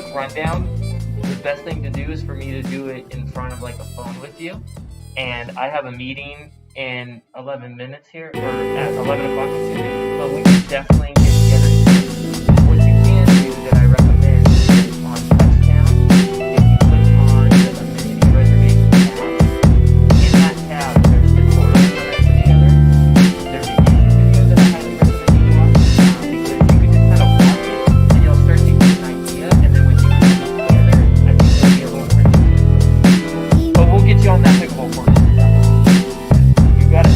quick rundown, the best thing to do is for me to do it in front of like a phone with you. And I have a meeting in 11 minutes here, or at 11 o'clock, excuse me. But we can definitely get together soon. What you can do that I recommend is on Touchdown, if you click on the Affinity Reservation tab, in that tab there's tutorials that I put together. There's a YouTube video that I highly recommend you watch, because you can just kind of watch it and you'll start to get an idea, and then when you put it together, I think it'll be a little more interesting. But we'll get you on that pickleball court. You got it.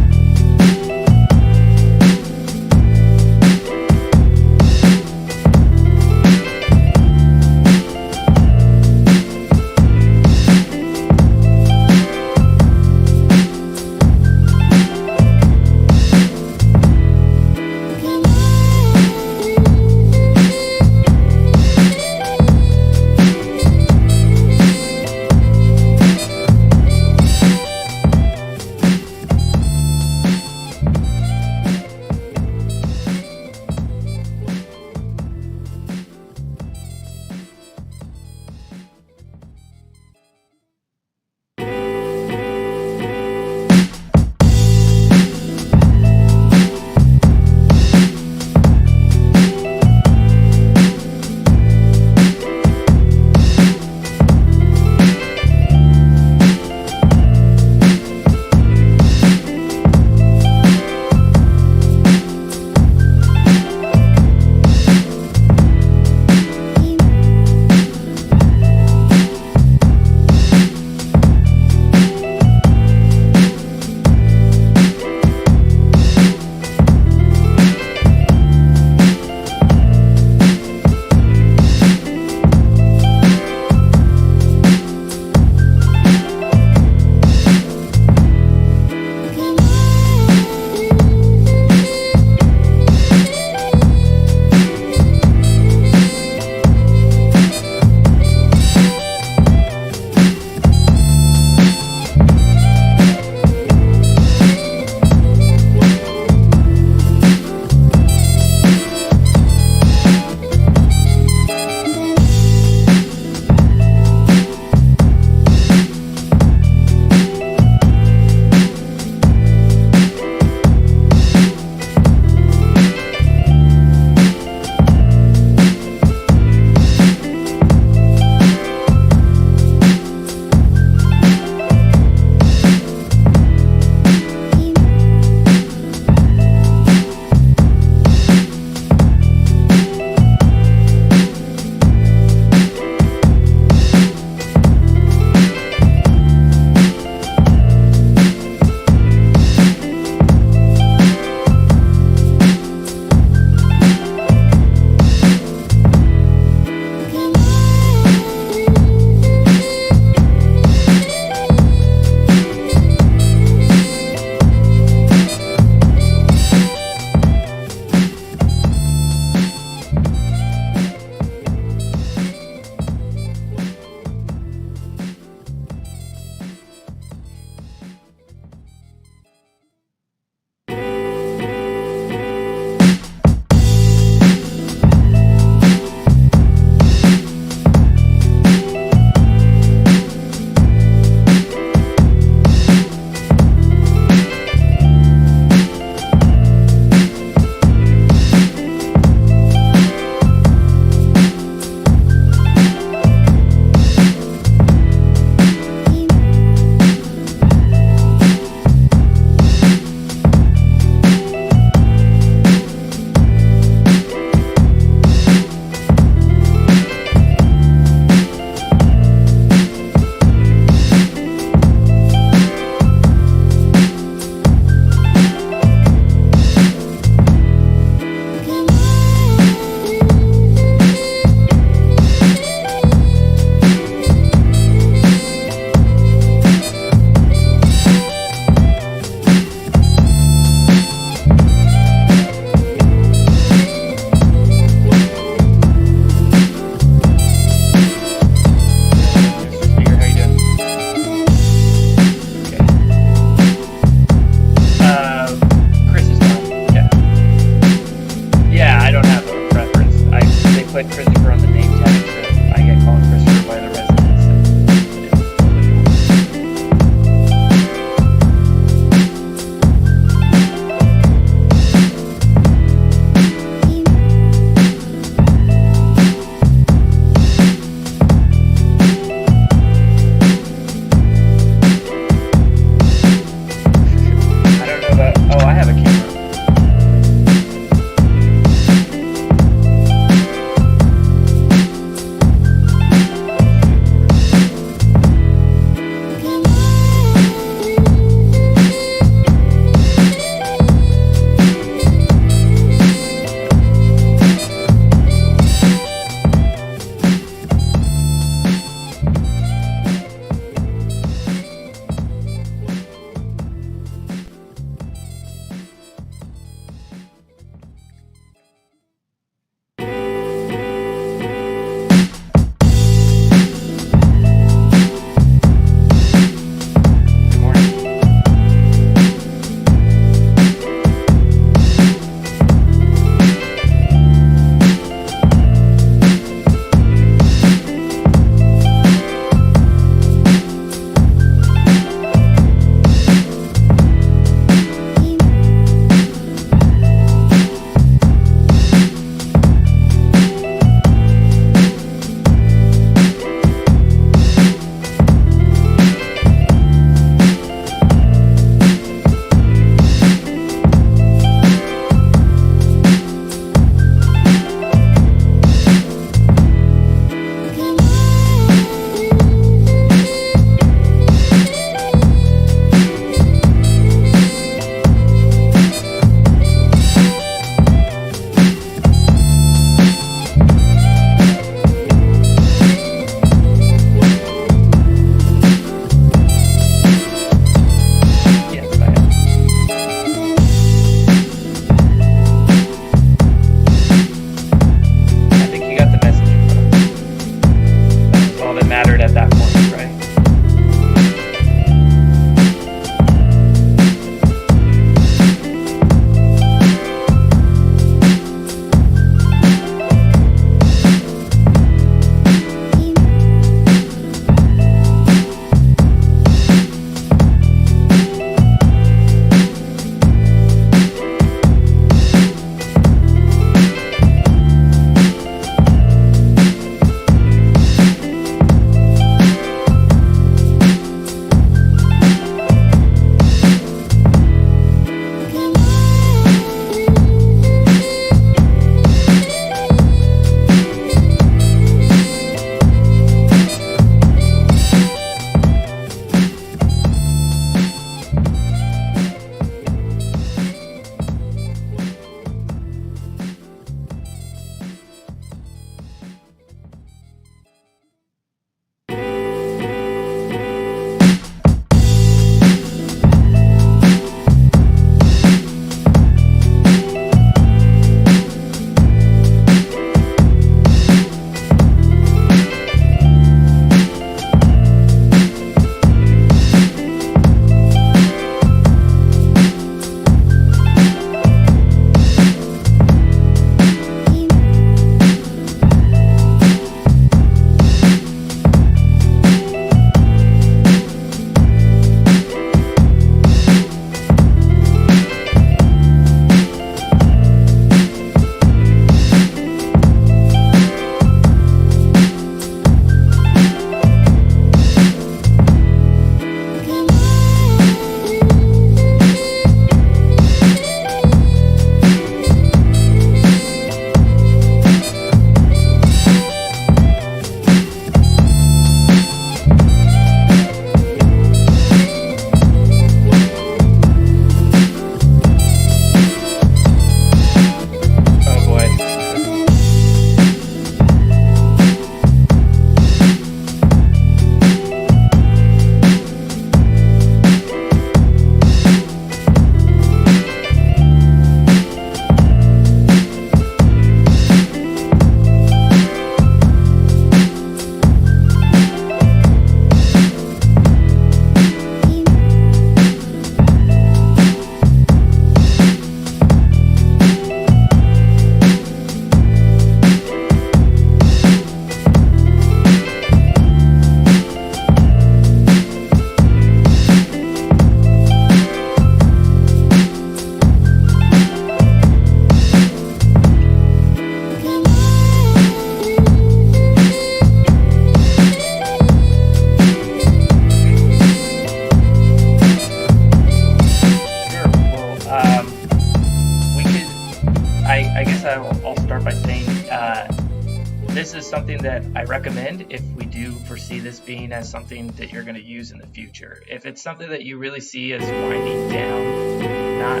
something that I recommend if we do foresee this being as something that you're going to use in the future. If it's something that you really see as winding down, not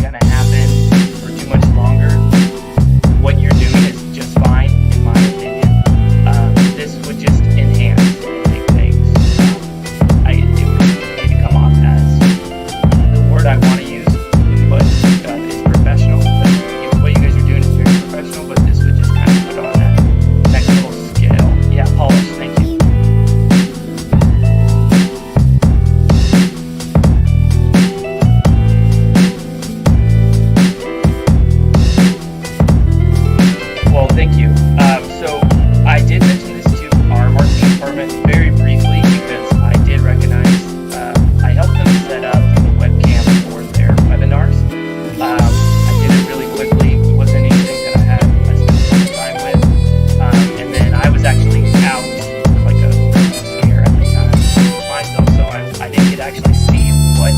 going to happen for too much longer, what you're doing is just fine, in my opinion. This would just enhance big things. It would maybe come off as the word I want to use, but is professional. But what you guys are doing is very professional, but this would just kind of put on that next level scale. Yeah, polish, thank you. Well, thank you. So I did mention this to our marketing department very briefly because I did recognize I helped them set up the webcam for their webinars. I did it really quickly. It wasn't anything that I spent some time with. And then I was actually out with like a scare at the time myself, so I didn't get to actually see what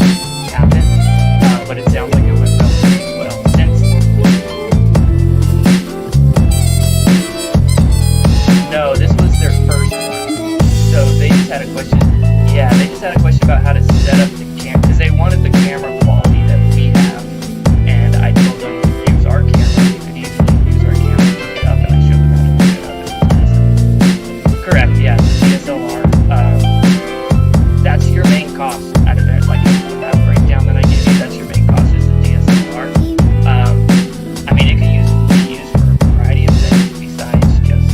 happened. But it sounds like it went relatively well. No, this was their first one. So they just had a question. Yeah, they just had a question about how to set up the camera because they wanted the camera quality that we have. And I told them use our camera. You could easily use our camera, hook it up, and I showed them how to hook it up. Correct. Yeah, DSLR. That's your main cost out of it. Like from that breakdown that I gave you, that's your main cost is the DSLR. I mean, it could be used for a variety of things besides just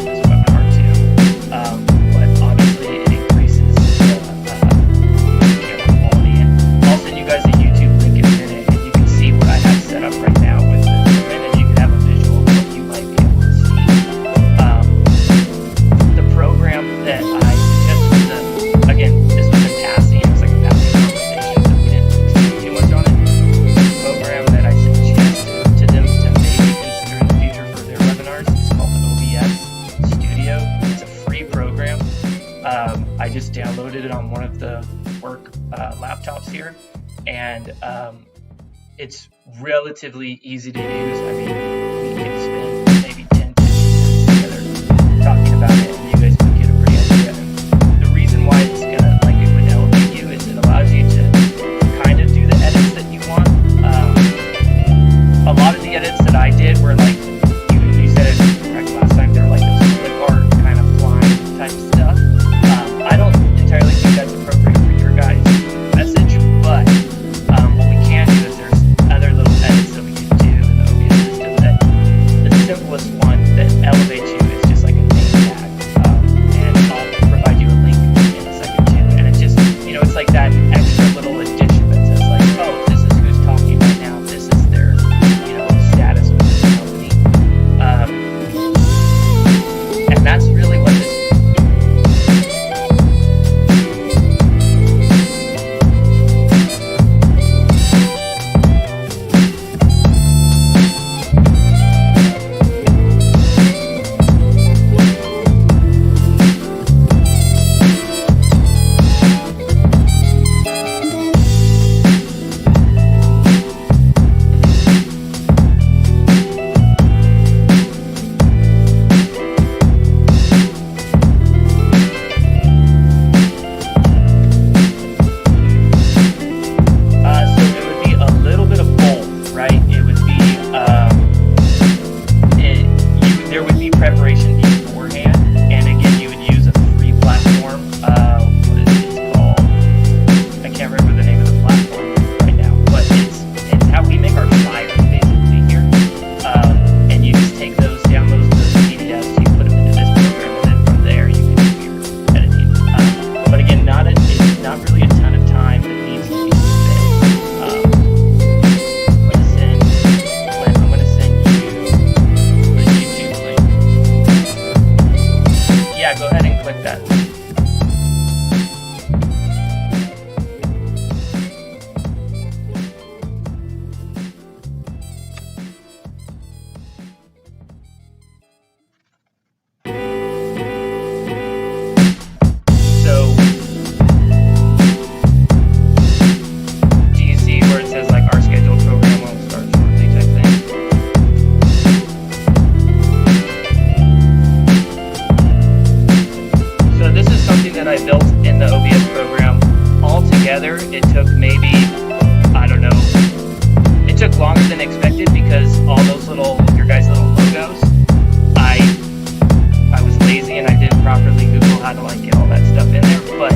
this webinar too. But obviously it increases the camera quality. And I'll send you guys a YouTube link in a minute, and you can see what I have set up right now with this, and then you can have a visual of what you might be able to see. The program that I suggested, again, this was in passing. It was like a passing conversation, so we didn't speak too much on it. The program that I suggested to them to maybe consider in the future for their webinars is called OBS Studio. It's a free program. I just downloaded it on one of the work laptops here, and it's relatively easy to use. I mean, we can spend maybe 10 minutes together talking about it, and you guys can get a pretty idea. And the reason why it's gonna it would elevate you is it allows you to kind of do the edits that you want. A lot of the edits that I did were like you said it correct last time. They're like those clip art kind of flying type stuff. I don't entirely think that's appropriate for your guys' message, but what we can do is there's other little edits that we can do in the OBS system that the the OBS program altogether, it took maybe, I don't know, it took longer than expected because all those your guys' little logos, I was lazy and I didn't properly Google how to like get all that stuff in there, but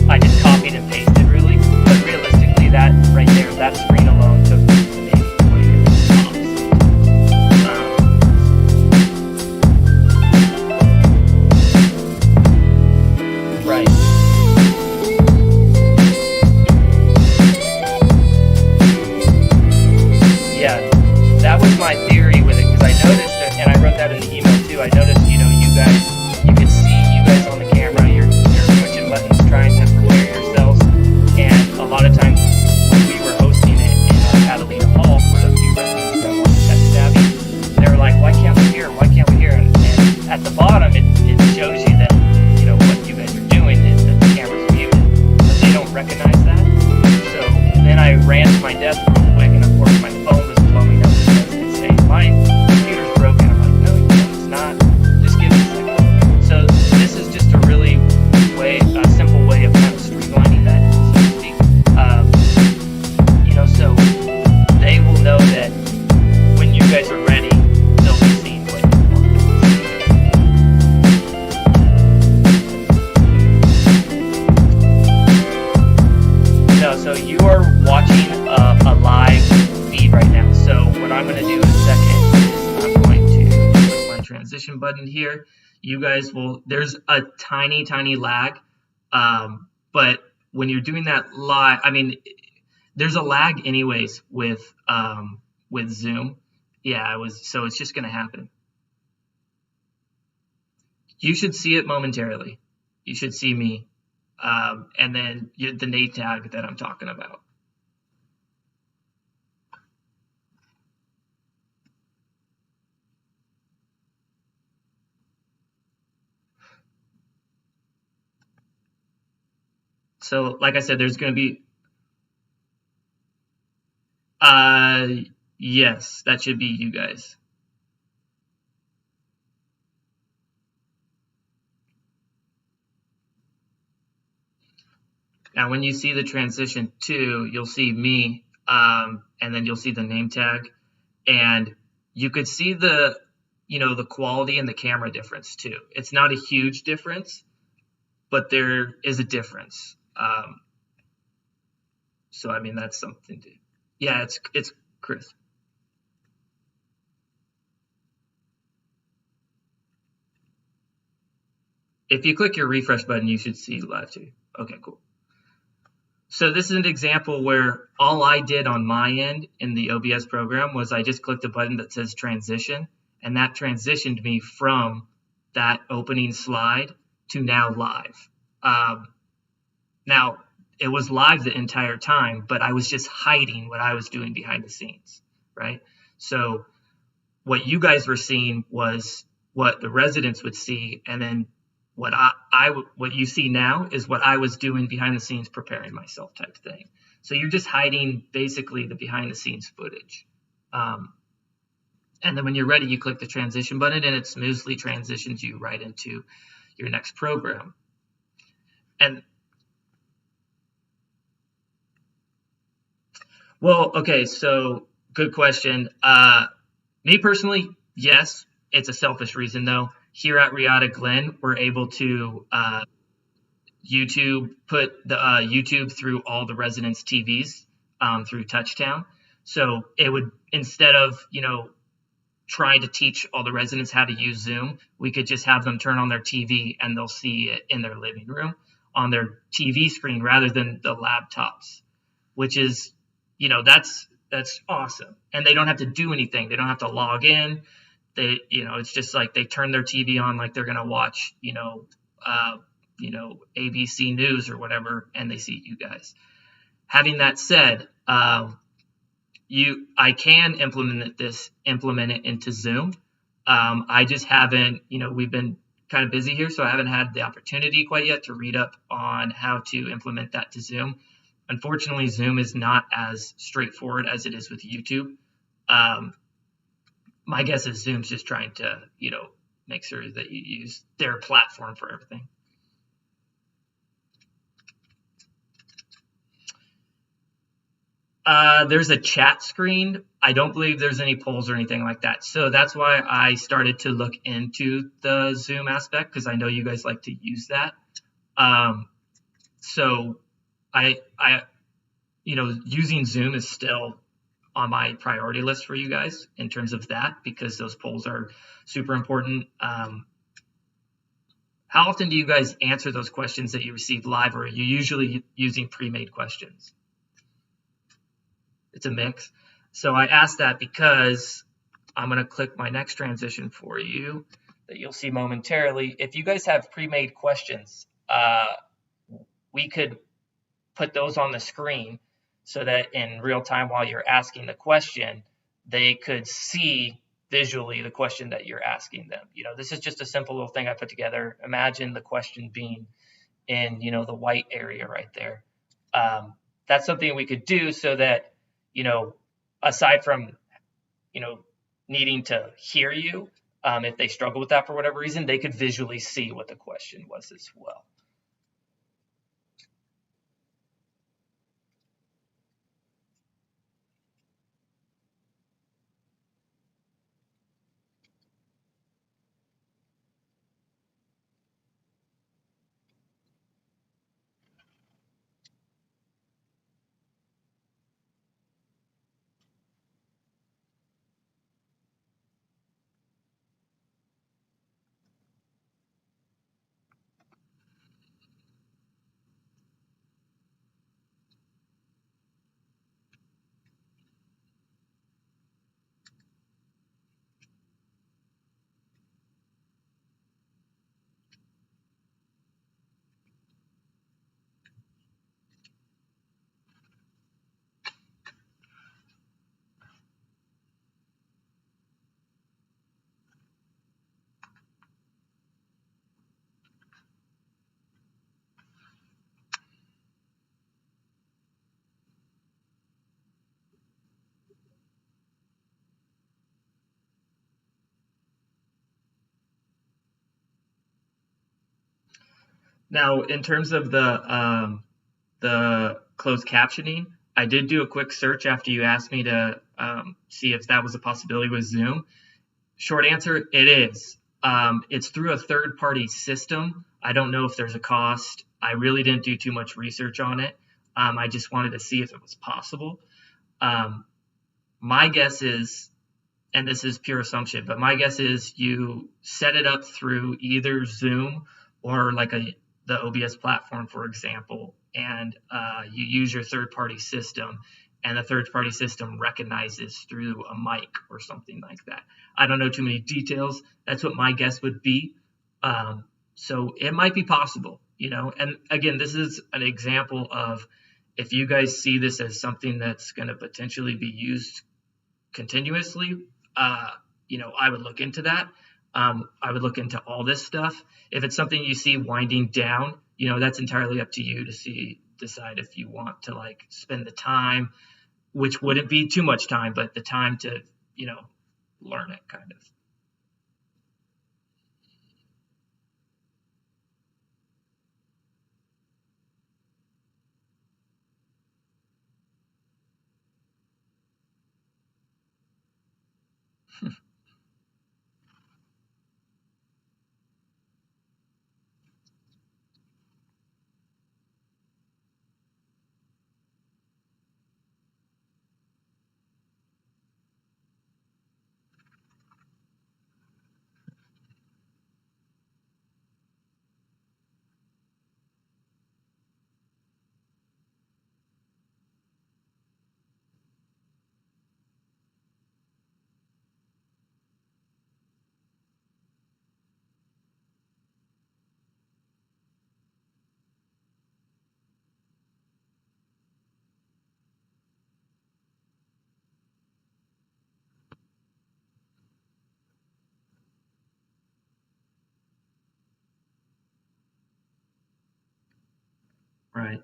I just copied and pasted really. But realistically, that right there, that screen alone took maybe 20 minutes tops. Right. Yeah, that was my theory with it, because I noticed that, and I wrote that in the email too. I noticed, you could see you guys on the camera, you're pushing buttons, trying to prepare yourselves, and a lot of times when we were hosting it in Catalina Hall for the few residents that wanted tech savvy, they were like, why can't we hear? Why can't we hear? And at the bottom, it shows you that, what you guys are doing is that the camera's muted, but they don't recognize that. So then I ran to my desk real quick, and of course my phone was blowing up because it's saying, my computer's broken. I'm like, no, it's not. Just give it a second. So this is just a really simple way of kind of streamlining that, so to speak. So they will know that when you guys are ready, they'll be seeing what you want them to see. No, so you are watching a live feed right now. So what I'm going to do in a second is I'm going to click my transition button here. You guys there's a tiny lag, but when you're doing that live, there's a lag anyways with Zoom. Yeah, so it's just going to happen. You should see it momentarily. You should see me, and then the name tag that I'm talking about. So, like I said, there's going to be, yes, that should be you guys. Now, when you see the transition to, you'll see me, and then you'll see the name tag, and you could see the quality and the camera difference too. It's not a huge difference, but there is a difference. So that's something to, yeah, it's Chris. If you click your refresh button, you should see live too. Okay, cool. So this is an example where all I did on my end in the OBS program was I just clicked a button that says transition, and that transitioned me from that opening slide to now live. Now, it was live the entire time, but I was just hiding what I was doing behind the scenes, right? So what you guys were seeing was what the residents would see, and then what you see now is what I was doing behind the scenes, preparing myself type thing. So you're just hiding basically the behind the scenes footage. And then when you're ready, you click the transition button, and it smoothly transitions you right into your next program. And well, okay, so good question. Me personally, yes, it's a selfish reason though. Here at Reata Glen, we're able to put the YouTube through all the residents' TVs through Touchtown. So it would, instead of trying to teach all the residents how to use Zoom, we could just have them turn on their TV and they'll see it in their living room on their TV screen rather than the laptops, which is, that's awesome. And they don't have to do anything. They don't have to log in. It's just like they turn their TV on like they're going to watch, ABC News or whatever, and they see you guys. Having that said, I can implement it into Zoom. I just haven't, we've been kind of busy here, so I haven't had the opportunity quite yet to read up on how to implement that to Zoom. Unfortunately, Zoom is not as straightforward as it is with YouTube. My guess is Zoom's just trying to, make sure that you use their platform for everything. There's a chat screen. I don't believe there's any polls or anything like that. So that's why I started to look into the Zoom aspect, because I know you guys like to use that. So I, using Zoom is still on my priority list for you guys in terms of that, because those polls are super important. How often do you guys answer those questions that you receive live, or are you usually using pre-made questions? It's a mix. So I asked that because I'm going to click my next transition for you that you'll see momentarily. If you guys have pre-made questions, we could put those on the screen so that in real time while you're asking the question, they could see visually the question that you're asking them. This is just a simple little thing I put together. Imagine the question being in, the white area right there. That's something we could do so that, aside from, needing to hear you, if they struggle with that for whatever reason, they could visually see what the question was as well. Now, in terms of the closed captioning, I did do a quick search after you asked me to see if that was a possibility with Zoom. Short answer, it is. It's through a third-party system. I don't know if there's a cost. I really didn't do too much research on it. I just wanted to see if it was possible. My guess is, and this is pure assumption, but my guess is you set it up through either Zoom or like the OBS platform, for example, and you use your third-party system, and the third-party system recognizes through a mic or something like that. I don't know too many details. That's what my guess would be. So it might be possible, And again, this is an example of if you guys see this as something that's going to potentially be used continuously, I would look into that. I would look into all this stuff. If it's something you see winding down, that's entirely up to you to decide if you want to spend the time, which wouldn't be too much time, but the time to, learn it kind of. Right.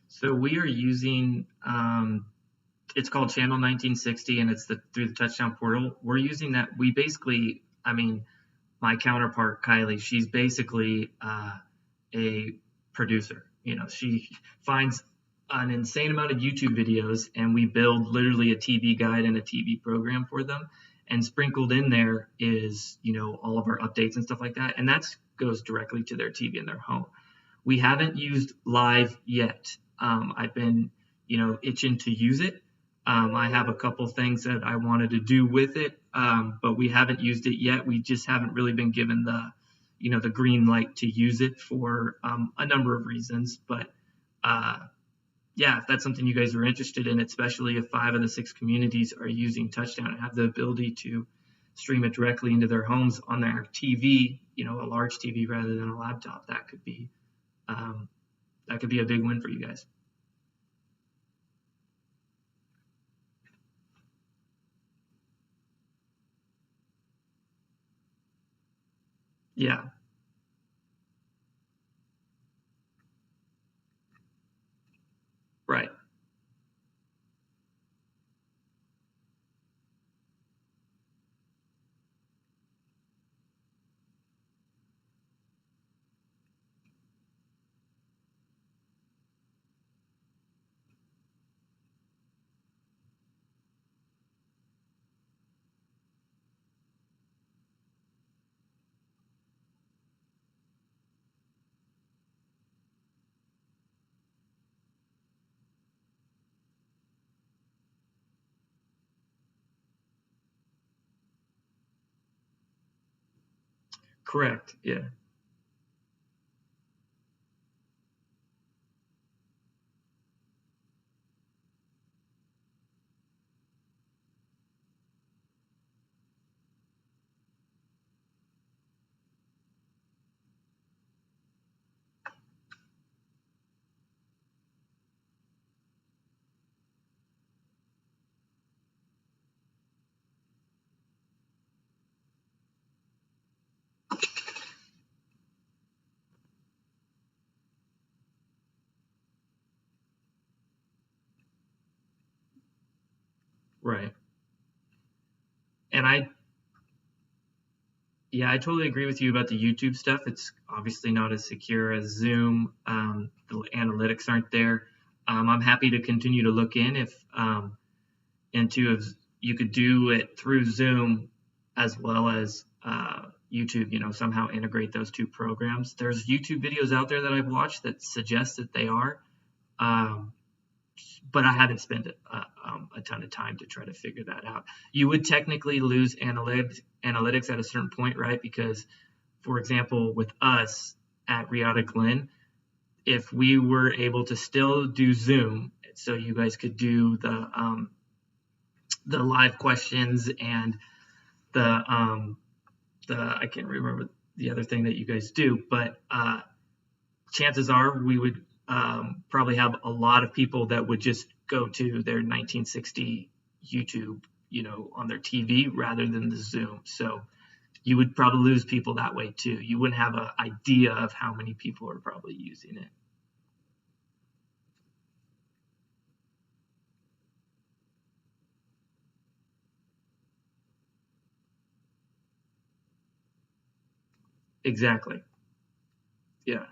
So we are using it's called Channel 1960, and it's through the Touchdown portal. We're using that. We basically, I mean, my counterpart Kylie, she's basically a producer. You know, she finds an insane amount of YouTube videos, and we build literally a TV guide and a TV program for them. And sprinkled in there is, you know, all of our updates and stuff like that, and that goes directly to their TV in their home. We haven't used Live yet. I've been, you know, itching to use it. I have a couple things that I wanted to do with it, but we haven't used it yet. We just haven't really been given the, you know, the green light to use it for a number of reasons. But yeah, if that's something you guys are interested in, especially if 5 of the 6 communities are using Touchdown and have the ability to stream it directly into their homes on their TV, you know, a large TV rather than a laptop, that could be a big win for you guys. Yeah. Right. Correct. Yeah. Right. And yeah, I totally agree with you about the YouTube stuff. It's obviously not as secure as Zoom. The analytics aren't there. I'm happy to continue to look into if you could do it through Zoom as well as YouTube. You know, somehow integrate those 2 programs. There's YouTube videos out there that I've watched that suggest that they are. Um, but I haven't spent a ton of time to try to figure that out. You would technically lose analytics at a certain point, right? Because, for example, with us at Riata Glen, if we were able to still do Zoom, so you guys could do the live questions and the I can't remember the other thing that you guys do, but chances are we would probably have a lot of people that would just go to their 1960 YouTube, you know, on their TV rather than the Zoom. So you would probably lose people that way too. You wouldn't have an idea of how many people are probably using it. Exactly. Yeah.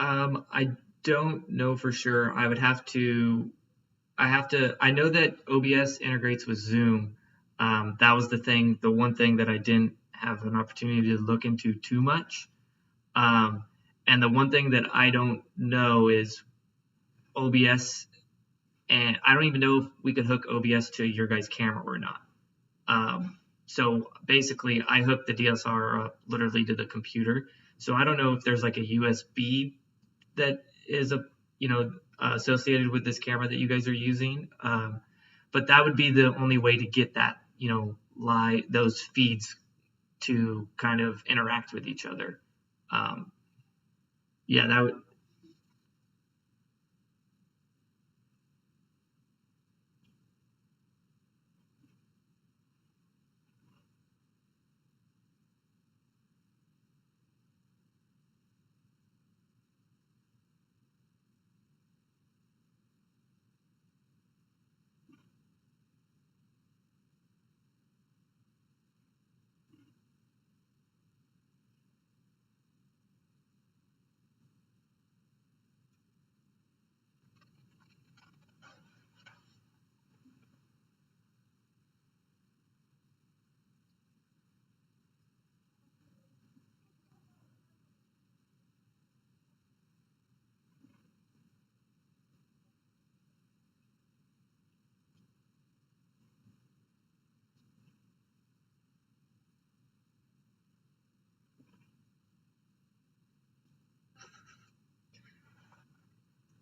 I don't know for sure. I know that OBS integrates with Zoom. That was the one thing that I didn't have an opportunity to look into too much. And the one thing that I don't know is OBS, and I don't even know if we could hook OBS to your guys' camera or not. So basically, I hooked the DSLR up literally to the computer. So I don't know if there's like a USB that is associated with this camera that you guys are using. But that would be the only way to get that, those feeds to kind of interact with each other. Yeah, that would.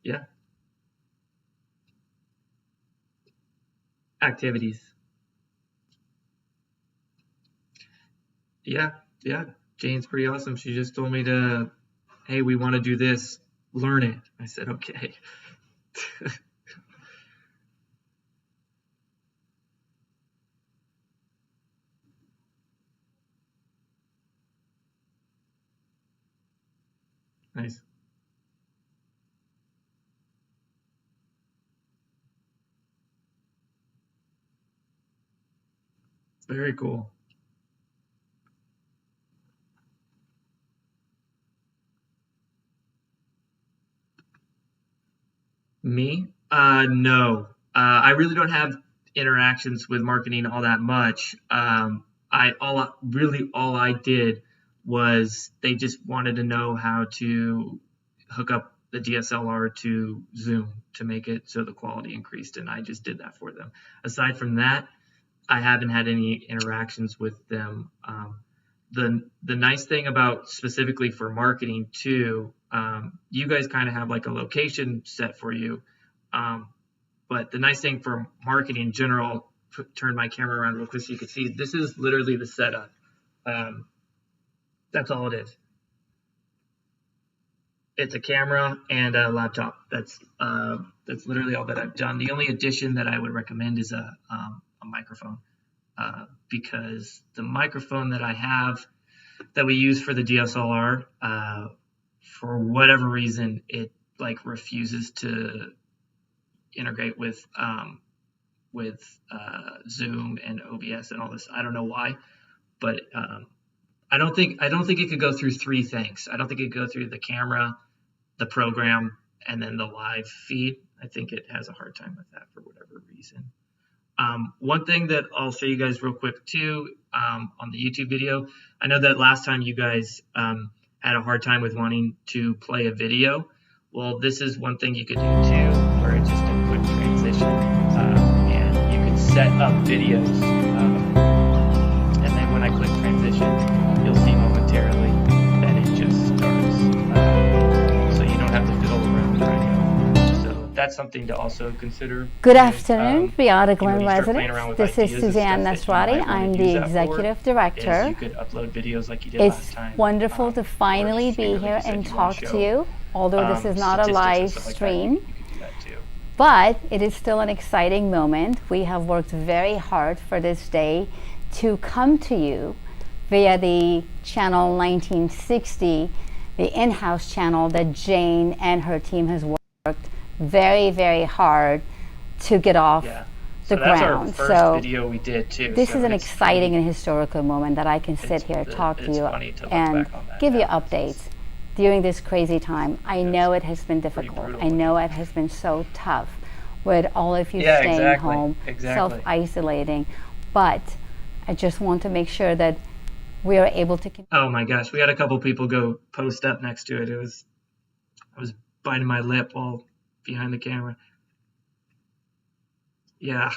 Yeah. Activities. Yeah. Jane's pretty awesome. She just told me hey, we want to do this. Learn it. I said, okay. Nice. Very cool. Me? No. I really don't have interactions with marketing all that much. All I did was they just wanted to know how to hook up the DSLR to Zoom to make it so the quality increased, and I just did that for them. Aside from that, I haven't had any interactions with them. The nice thing about specifically for marketing too, you guys kind of have like a location set for you. But the nice thing for marketing in general, turn my camera around real quick so you can see, this is literally the setup. That's all it is. It's a camera and a laptop. That's literally all that I've done. The only addition that I would recommend is a microphone, because the microphone that I have that we use for the DSLR, for whatever reason, it like refuses to integrate with Zoom and OBS and all this. I don't know why, but I don't think it could go through three things. I don't think it could go through the camera, the program, and then the live feed. I think it has a hard time with that for whatever reason. One thing that I'll show you guys real quick too, on the YouTube video, I know that last time you guys had a hard time with wanting to play a video. Well, this is one thing you could do too, where it's just a quick transition, and you can set up videos, and then when I click transition, you'll see momentarily that it just starts, so you don't have to fiddle around or anything. So that's something to also consider. Good afternoon, Beata Glen residents. This is Suzanne Nasrati. I'm the executive director. You could upload videos like you did It's last time. wonderful to finally be here and talk to you, although this is not a live stream. But it is still an exciting moment. We have worked very hard for this day to come to you via the channel 1960, the in-house channel that Jane and her team has worked very, very hard to get off the ground. That's our first video we did too. This is an exciting and historical moment that I can sit here, talk to you, and give you updates. during this crazy time. I know it has been difficult. I know it has been so tough with all of you Yeah, staying exactly. home, Exactly. self-isolating. But I just want to make sure that we are able to Oh my gosh, we had a couple people go post up next to it. I was biting my lip while behind the camera. Yeah.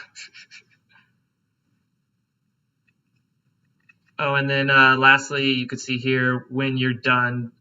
Oh, and then lastly, you could see here when you're done